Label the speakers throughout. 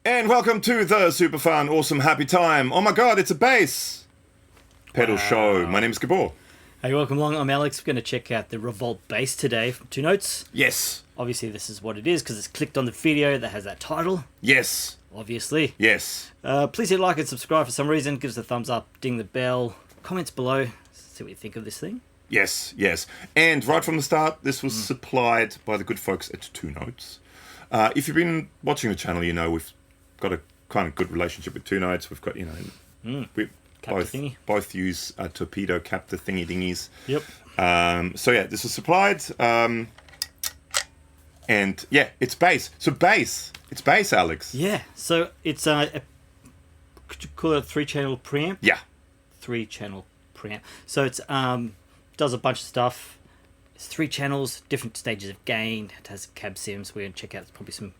Speaker 1: And welcome to the super fun, awesome, happy time. Oh my god, it's a bass pedal show. My name is Gabor.
Speaker 2: Hey, welcome along. I'm Alex. We're going to check out the ReVolt Bass today from Two Notes.
Speaker 1: Yes.
Speaker 2: Obviously, this is what it is because it's clicked on the video that has that title.
Speaker 1: Yes.
Speaker 2: Obviously.
Speaker 1: Yes.
Speaker 2: Please hit like and subscribe for some reason. Give us a thumbs up, ding the bell. Comments below. See what you think of this thing.
Speaker 1: Yes, yes. And right from the start, this was supplied by the good folks at Two Notes. If you've been watching the channel, you know we've got a kind of good relationship with Two Notes. We've got, we both use Torpedo Captor thingy dingies.
Speaker 2: Yep.
Speaker 1: So yeah, this was supplied. And yeah, it's bass. So bass. It's bass, Alex.
Speaker 2: Yeah. So it's could you call it a 3-channel preamp?
Speaker 1: Yeah.
Speaker 2: 3-channel preamp. So it's does a bunch of stuff. It's 3 channels, different stages of gain. It has cab sims. We're going to check out probably some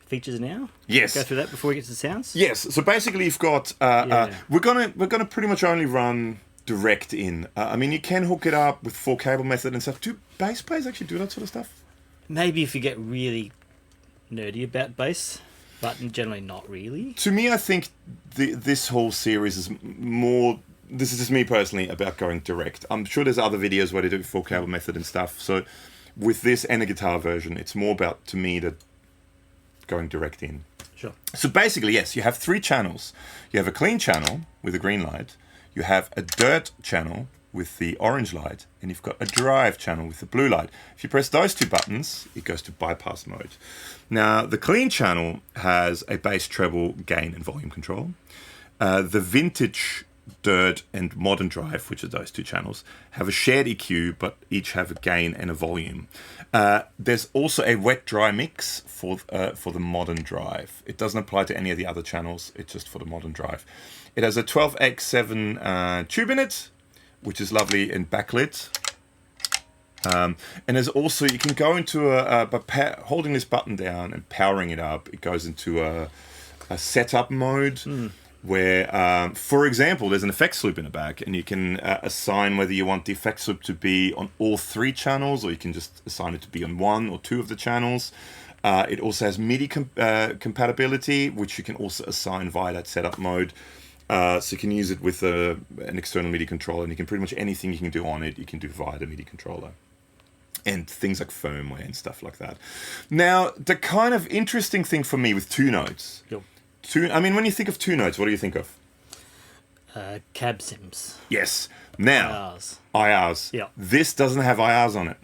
Speaker 2: features now.
Speaker 1: Yes.
Speaker 2: Go through that before we get to the sounds.
Speaker 1: Yes. So basically, you've got we're gonna pretty much only run direct in. I mean, you can hook it up with 4-cable method and stuff. Do bass players actually do that sort of stuff?
Speaker 2: Maybe if you get really nerdy about bass, but generally not really.
Speaker 1: To me, I think this whole series is more. This is just me personally about going direct. I'm sure there's other videos where they do 4-cable method and stuff. So with this and a guitar version, it's more about, to me, that going direct in.
Speaker 2: Sure.
Speaker 1: So basically, yes, you have 3 channels. You have a clean channel with a green light. You have a dirt channel with the orange light. And you've got a drive channel with the blue light. If you press those 2 buttons, it goes to bypass mode. Now, the clean channel has a bass, treble, gain, and volume control. The vintage dirt and modern drive, which are those 2 channels, have a shared EQ, but each have a gain and a volume. There's also a wet-dry mix for the modern drive. It doesn't apply to any of the other channels. It's just for the modern drive. It has a 12x7 tube in it, which is lovely and backlit. And there's also, you can go into by holding this button down and powering it up, it goes into a setup mode. Where, for example, there's an effects loop in the back, and you can assign whether you want the effects loop to be on all 3 channels, or you can just assign it to be on 1 or 2 of the channels. It also has MIDI compatibility, which you can also assign via that setup mode. So you can use it with an external MIDI controller, and you can pretty much anything you can do on it, you can do via the MIDI controller. And things like firmware and stuff like that. Now, the kind of interesting thing for me with Two Notes...
Speaker 2: Yep.
Speaker 1: I mean, when you think of Two Notes, what do you think of?
Speaker 2: Cab sims.
Speaker 1: Yes. Now,
Speaker 2: IRs.
Speaker 1: IRs.
Speaker 2: Yeah.
Speaker 1: This doesn't have IRs on it.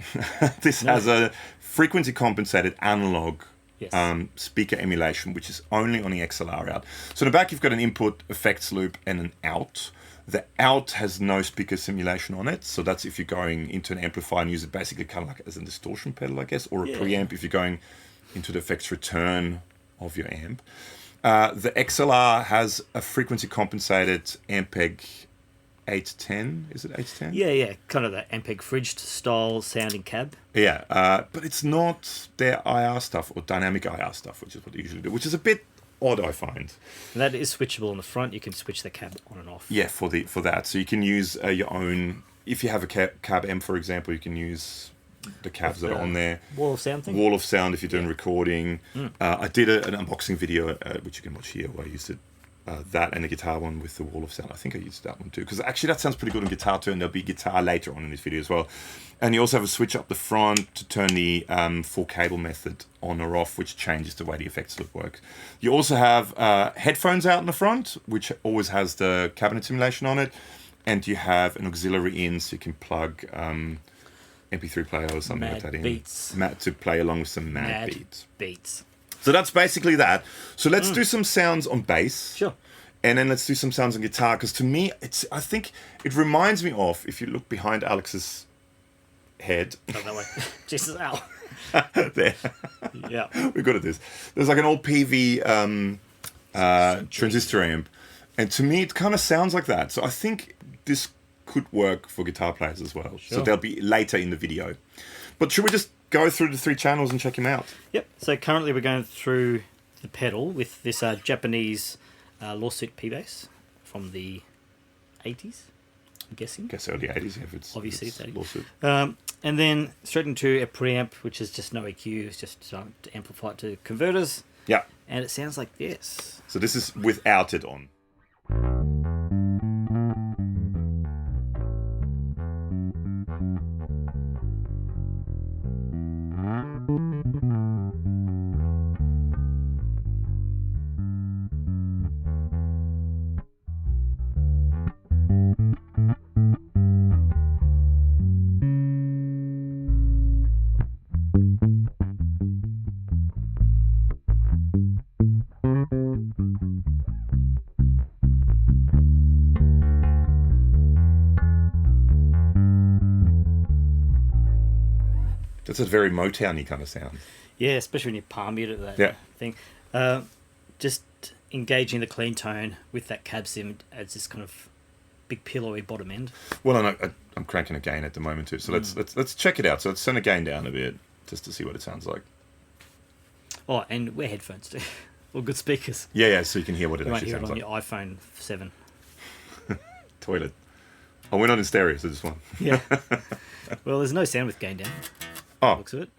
Speaker 1: This has a frequency compensated analog speaker emulation, which is only on the XLR out. So in the back, you've got an input effects loop and an out. The out has no speaker simulation on it. So that's if you're going into an amplifier and use it basically kind of like as a distortion pedal, I guess, or a preamp if you're going into the effects return of your amp. The XLR has a frequency compensated Ampeg 810. Is it 810?
Speaker 2: Yeah. Kind of the Ampeg fridge style sounding cab.
Speaker 1: Yeah, but it's not their IR stuff or dynamic IR stuff, which is what they usually do, which is a bit odd, I find.
Speaker 2: And that is switchable on the front. You can switch the cab on and off.
Speaker 1: Yeah, for that. So you can use your own. If you have a cab M, for example, you can use the cabs that are on there.
Speaker 2: Wall of sound thing?
Speaker 1: Wall of sound if you're doing recording. I did an unboxing video, which you can watch here, where I used it, that and the guitar one with the wall of sound. I think I used that one too, because actually that sounds pretty good on guitar too, and there'll be guitar later on in this video as well. And you also have a switch up the front to turn the 4-cable method on or off, which changes the way the effects loop works. You also have headphones out in the front, which always has the cabinet simulation on it, and you have an auxiliary in, so you can plug MP3 player or something like that in.
Speaker 2: Beats.
Speaker 1: To play along with some mad
Speaker 2: beats.
Speaker 1: So that's basically that. So let's do some sounds on bass.
Speaker 2: Sure.
Speaker 1: And then let's do some sounds on guitar, because to me, I think it reminds me of, if you look behind Alex's head.
Speaker 2: Not that way. Jesus, ow.
Speaker 1: There.
Speaker 2: Yeah.
Speaker 1: We're good at this. There's like an old PV transistor amp. And to me, it kind of sounds like that. So I think this could work for guitar players as well.
Speaker 2: Sure.
Speaker 1: So they'll be later in the video. But should we just go through the 3 channels and check him out?
Speaker 2: Yep. So currently we're going through the pedal with this Japanese lawsuit P-Bass from the 80s, I'm guessing.
Speaker 1: I guess early 80s, if it's
Speaker 2: obviously it's 80s.
Speaker 1: lawsuit.
Speaker 2: And then straight into a preamp, which is just no EQ, it's just to amplify it to converters.
Speaker 1: Yeah.
Speaker 2: And it sounds like this.
Speaker 1: So this is without it on. That's a very Motown-y kind of sound.
Speaker 2: Yeah, especially when you palm mute at that
Speaker 1: Yeah.
Speaker 2: thing. Just engaging the clean tone with that cab sim adds this kind of big pillowy bottom end.
Speaker 1: Well, I'm cranking a gain at the moment too, so let's check it out. So let's send a gain down a bit just to see what it sounds like.
Speaker 2: Oh, and wear headphones too, or good speakers.
Speaker 1: Yeah, so you can hear what it
Speaker 2: You might
Speaker 1: actually
Speaker 2: hear it
Speaker 1: sounds
Speaker 2: on
Speaker 1: like.
Speaker 2: your iPhone 7.
Speaker 1: Toilet. Oh, we're not in stereo, so just one.
Speaker 2: Yeah. Well, there's no sound with gain down.
Speaker 1: Oh,
Speaker 2: Looks of it.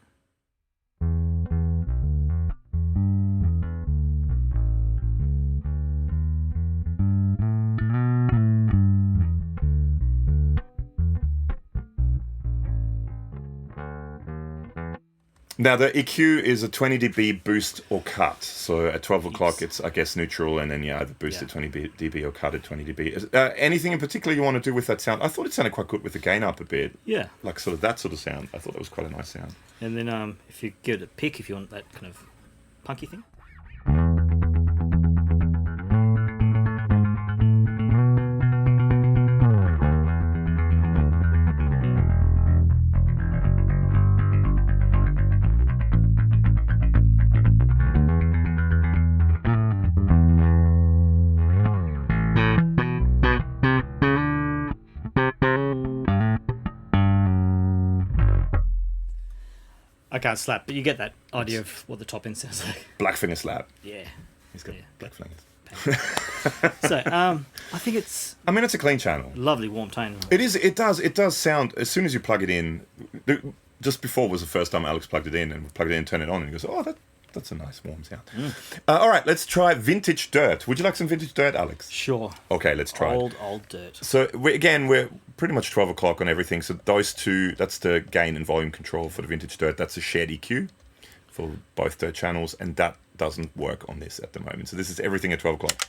Speaker 1: now the EQ is a 20 dB boost or cut. So at 12 o'clock, it's I guess neutral, and then you either boost at 20 dB or cut at 20 dB. Anything in particular you want to do with that sound? I thought it sounded quite good with the gain up a bit.
Speaker 2: Yeah.
Speaker 1: Like sort of that sort of sound. I thought that was quite a nice sound.
Speaker 2: And then if you give it a pick, if you want that kind of punky thing. I can't slap, but you get that idea of what the top end sounds like.
Speaker 1: Black finger slap.
Speaker 2: Yeah.
Speaker 1: He's got black fingers.
Speaker 2: So, I think it's
Speaker 1: I mean, it's a clean channel.
Speaker 2: lovely warm tone.
Speaker 1: It is. It does sound. As soon as you plug it in, just before was the first time Alex plugged it in, and we plugged it in, turned it on, and he goes, "Oh, that's a nice warm sound." All right, let's try vintage dirt. Would you like some vintage dirt, Alex?
Speaker 2: Sure.
Speaker 1: Okay, let's try.
Speaker 2: Old dirt.
Speaker 1: So we're pretty much 12 o'clock on everything. So those two, that's the gain and volume control for the vintage dirt. That's a shared EQ for both dirt channels, and that doesn't work on this at the moment. So this is everything at 12 o'clock.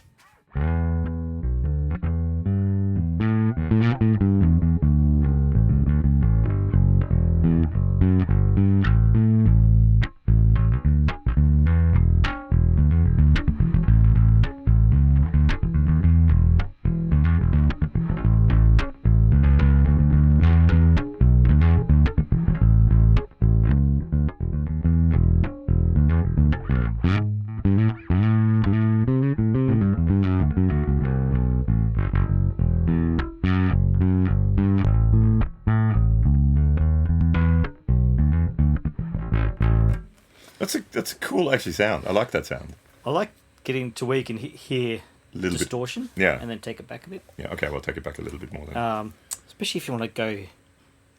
Speaker 1: That's a cool actually sound. I like that sound.
Speaker 2: I like getting to where you can hear
Speaker 1: Little
Speaker 2: distortion.
Speaker 1: bit. Yeah.
Speaker 2: And then take it back a bit.
Speaker 1: Yeah. Okay. We'll take it back a little bit more then.
Speaker 2: Especially if you want to go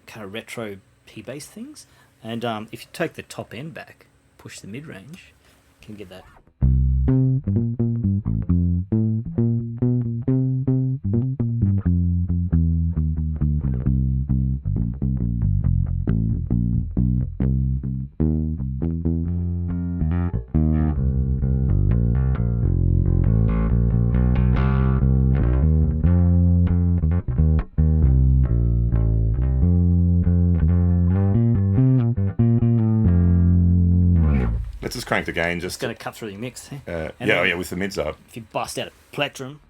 Speaker 2: kind of retro P-bass things. And if you take the top end back, push the mid-range, you can get that.
Speaker 1: Let's just crank the gain. Just
Speaker 2: It's going to cut through your mix. Eh? And
Speaker 1: yeah,
Speaker 2: then
Speaker 1: yeah, with the mids up.
Speaker 2: If you bust out a plectrum.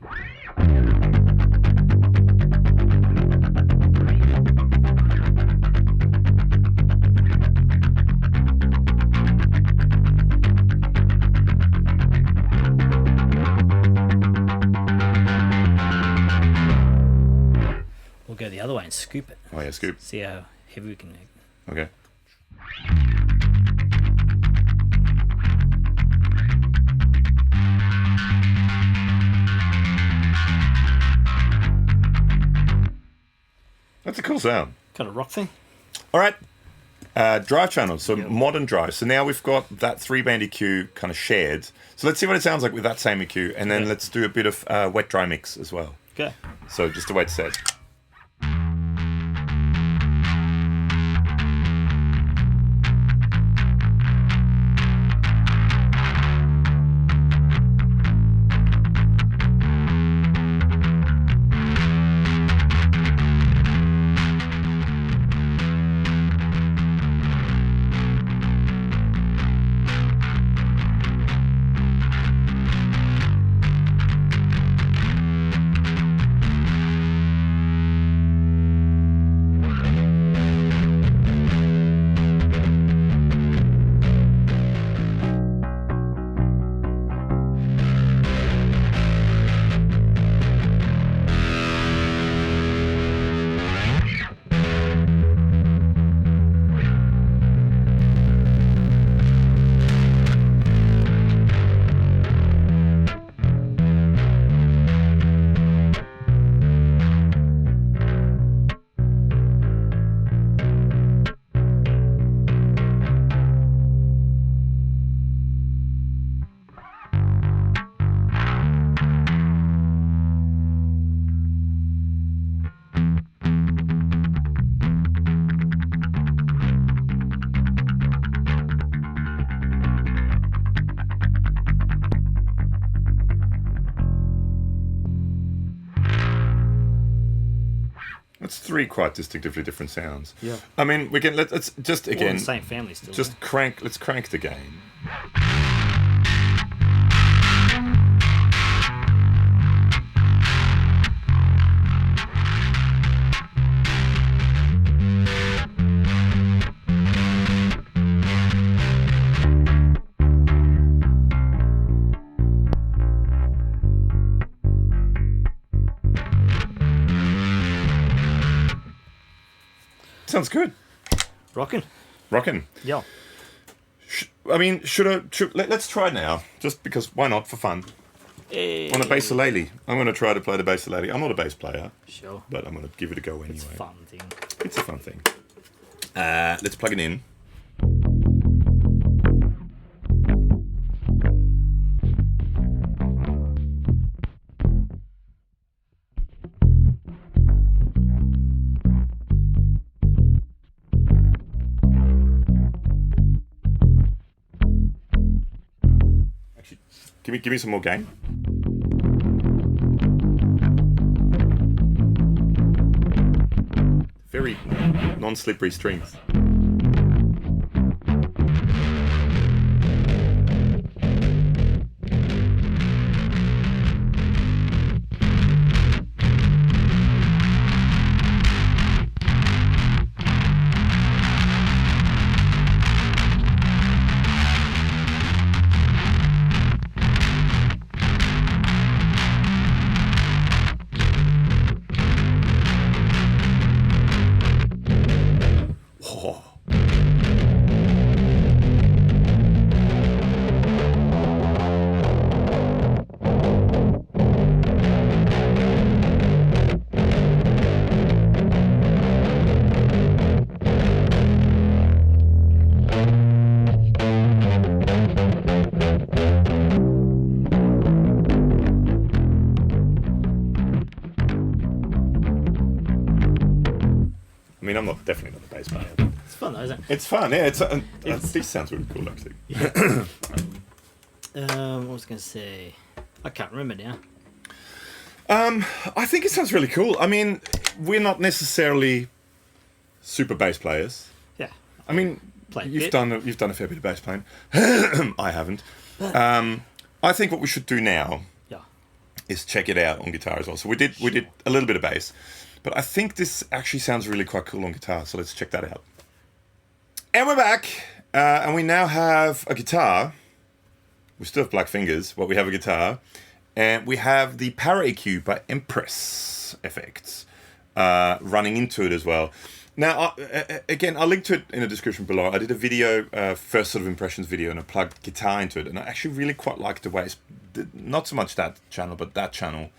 Speaker 2: We'll go the other way and scoop it.
Speaker 1: Oh yeah, scoop.
Speaker 2: See how heavy we can make it.
Speaker 1: Okay. That's a cool sound.
Speaker 2: Kind of rock thing.
Speaker 1: All right, Drive channels, so modern drive. So now we've got that 3-band EQ kind of shared. So let's see what it sounds like with that same EQ, and then let's do a bit of wet dry mix as well.
Speaker 2: Okay.
Speaker 1: So just a wet set. That's 3 quite distinctively different sounds.
Speaker 2: Yeah.
Speaker 1: I mean, let's just again.
Speaker 2: All in the same family still.
Speaker 1: Just crank. Let's crank the gain. Sounds good.
Speaker 2: Rocking.
Speaker 1: I
Speaker 2: Yeah.
Speaker 1: mean, let's try now, just because why not, for fun.
Speaker 2: Hey.
Speaker 1: On the bass-ukulele. I'm going to try to play the bass-ukulele. I'm not a bass player.
Speaker 2: Sure.
Speaker 1: But I'm going to give it a go anyway.
Speaker 2: It's a fun thing.
Speaker 1: It's a fun thing. Let's plug it in. Give me some more gain. Very non-slippery strings. I mean, I'm definitely not a bass player.
Speaker 2: It's fun though, isn't it?
Speaker 1: It's fun, yeah. This sounds really cool, actually.
Speaker 2: What was I going to say? I can't remember now.
Speaker 1: I think it sounds really cool. I mean, we're not necessarily super bass players.
Speaker 2: Yeah.
Speaker 1: I mean, you've done a fair bit of bass playing. I haven't. I think what we should do now is check it out on guitar as well. So we did a little bit of bass, but I think this actually sounds really quite cool on guitar. So let's check that out. And we're back, and we now have a guitar. We still have black fingers, but we have a guitar, and we have the Power EQ by Empress Effects running into it as well. Now, again, I'll link to it in the description below. I did a video, first sort of impressions video, and I plugged guitar into it, and I actually really quite liked the way it's, not so much that channel, but that channel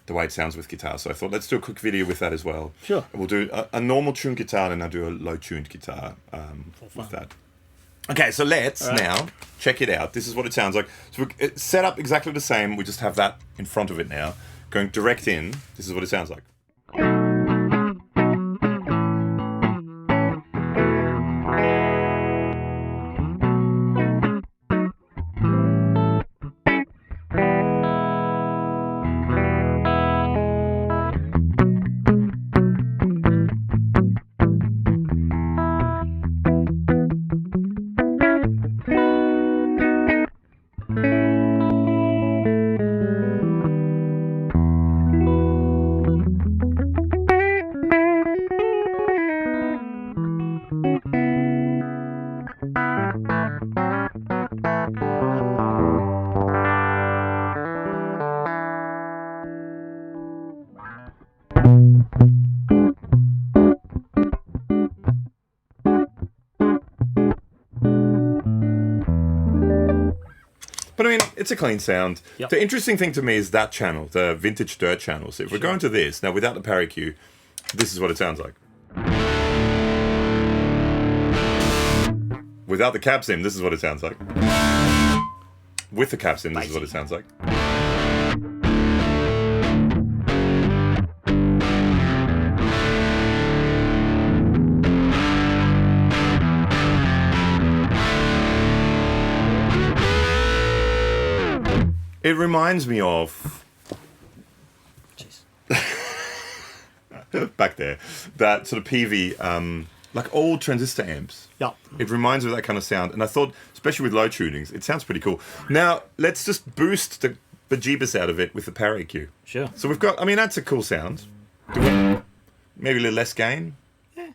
Speaker 1: the way it sounds with guitar. So I thought, let's do a quick video with that as well.
Speaker 2: Sure.
Speaker 1: We'll do a normal tuned guitar, and I'll do a low tuned guitar with that. Okay, so let's now check it out. This is what it sounds like. So it's set up exactly the same. We just have that in front of it now. Going direct in, this is what it sounds like. But I mean, it's a clean sound.
Speaker 2: Yep.
Speaker 1: The interesting thing to me is that channel, the vintage dirt channel. So if we're going to this, now without the parry cue, this is what it sounds like. Without the cab sim, this is what it sounds like. With the cab sim, this is what it sounds like. It reminds me of...
Speaker 2: Jeez.
Speaker 1: back there, that sort of PV, like old transistor amps.
Speaker 2: Yep.
Speaker 1: It reminds me of that kind of sound, and I thought, especially with low tunings, it sounds pretty cool. Now, let's just boost the bejeebus out of it with the parry cue.
Speaker 2: Sure.
Speaker 1: So we've got, I mean, that's a cool sound. Maybe a little less gain.
Speaker 2: Yeah.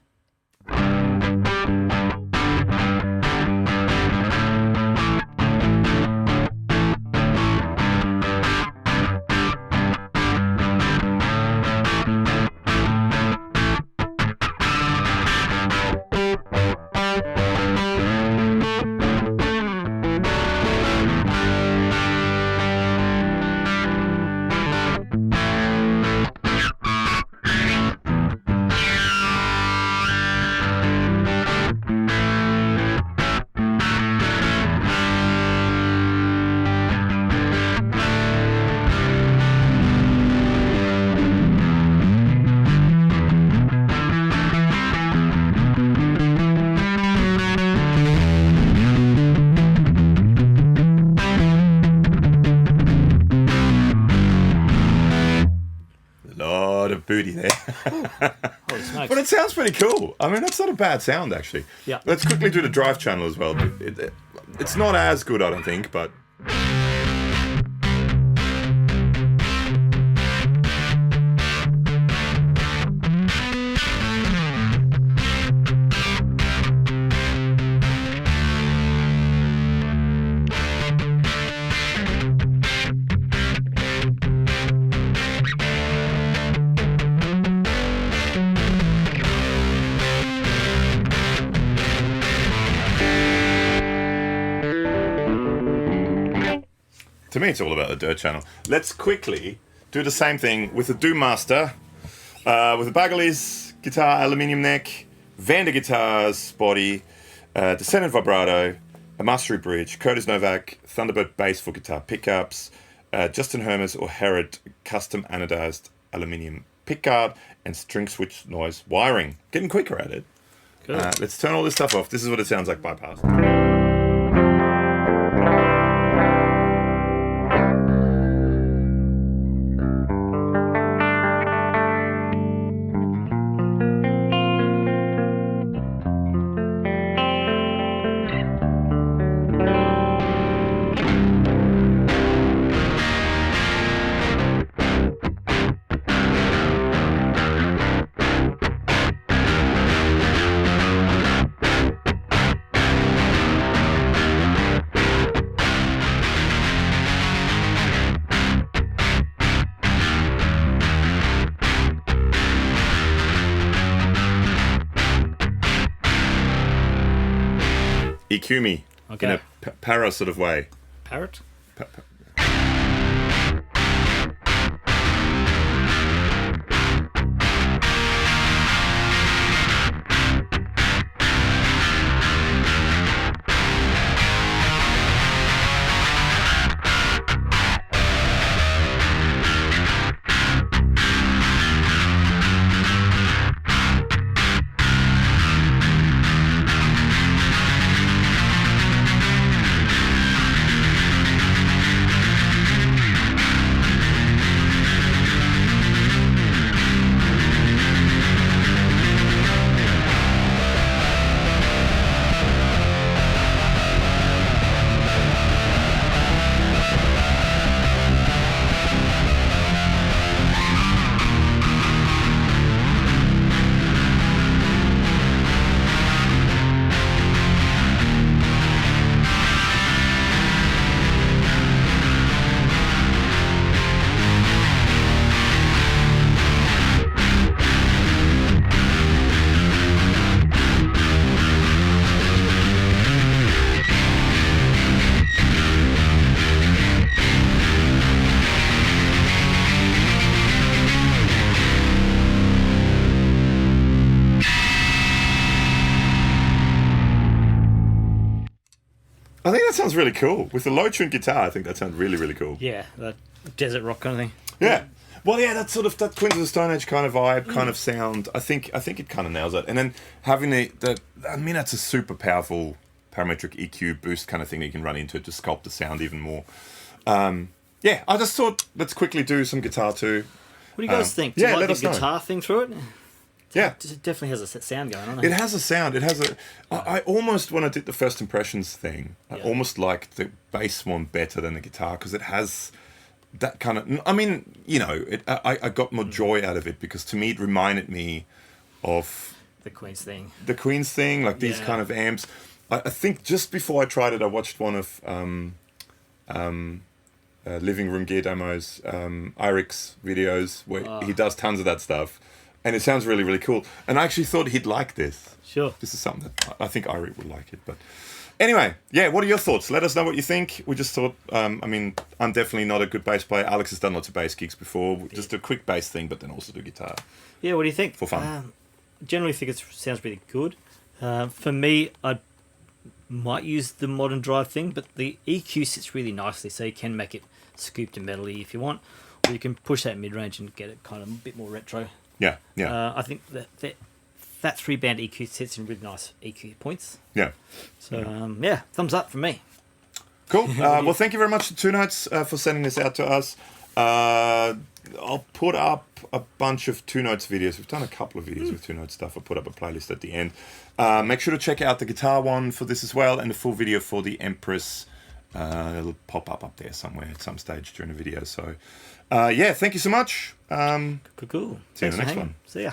Speaker 1: Booty there.
Speaker 2: Holy smokes.
Speaker 1: But it sounds pretty cool. I mean, that's not a bad sound, actually.
Speaker 2: Yeah.
Speaker 1: Let's quickly do the drive channel as well. It's not as good, I don't think, but... To me, it's all about the dirt channel. Let's quickly do the same thing with the DoomMaster, with the Baggerly's guitar, aluminium neck, Vander guitars body, descendant vibrato, a mastery bridge, Curtis Novak, Thunderbird bass for guitar pickups, Justin Hermes or Herod custom anodized aluminium pickguard, and string switch noise wiring. Getting quicker at it.
Speaker 2: Cool.
Speaker 1: Let's turn all this stuff off. This is what it sounds like bypass. EQ me in a para sort of way.
Speaker 2: Parrot?
Speaker 1: I think that sounds really cool. With the low-tuned guitar, I think that sounds really, really cool.
Speaker 2: Yeah, that desert rock kind of thing.
Speaker 1: Yeah. Well, yeah, that sort of that Queens of the Stone Age kind of vibe, kind of sound. I think it kind of nails it. And then having I mean, that's a super powerful parametric EQ boost kind of thing that you can run into it to sculpt the sound even more. Yeah, I just thought let's quickly do some guitar too.
Speaker 2: What do you guys think? Do you like the guitar thing through it?
Speaker 1: Yeah.
Speaker 2: It definitely has a sound going on.
Speaker 1: It has a sound. It has a. I almost, when I did the first impressions thing, I almost liked the bass one better than the guitar because it has that kind of. I mean, you know, I got more joy out of it because to me it reminded me of
Speaker 2: the Queen's thing.
Speaker 1: The Queen's thing, like these kind of amps. I think just before I tried it, I watched one of Living Room Gear Demos, Irik's videos where he does tons of that stuff. And it sounds really, really cool. And I actually thought he'd like this.
Speaker 2: Sure.
Speaker 1: This is something that I think Irik would like it. But anyway, yeah, what are your thoughts? Let us know what you think. We just thought, I mean, I'm definitely not a good bass player. Alex has done lots of bass gigs before. Just a quick bass thing, but then also do guitar.
Speaker 2: Yeah, what do you think?
Speaker 1: For fun.
Speaker 2: Generally think it sounds really good. For me, I might use the modern drive thing, but the EQ sits really nicely, so you can make it scooped and metally if you want. Or you can push that mid-range and get it kind of a bit more retro.
Speaker 1: Yeah, yeah.
Speaker 2: I think that 3-band EQ sits in really nice EQ points.
Speaker 1: Yeah.
Speaker 2: So, yeah, thumbs up from me.
Speaker 1: Cool. Well, thank you very much to Two Notes for sending this out to us. I'll put up a bunch of Two Notes videos. We've done a couple of videos with Two Notes stuff. I'll put up a playlist at the end. Make sure to check out the guitar one for this as well and the full video for the Empress. It'll pop up there somewhere at some stage during the video. So, yeah, thank you so much.
Speaker 2: Cool.
Speaker 1: See you in the next one.
Speaker 2: See ya.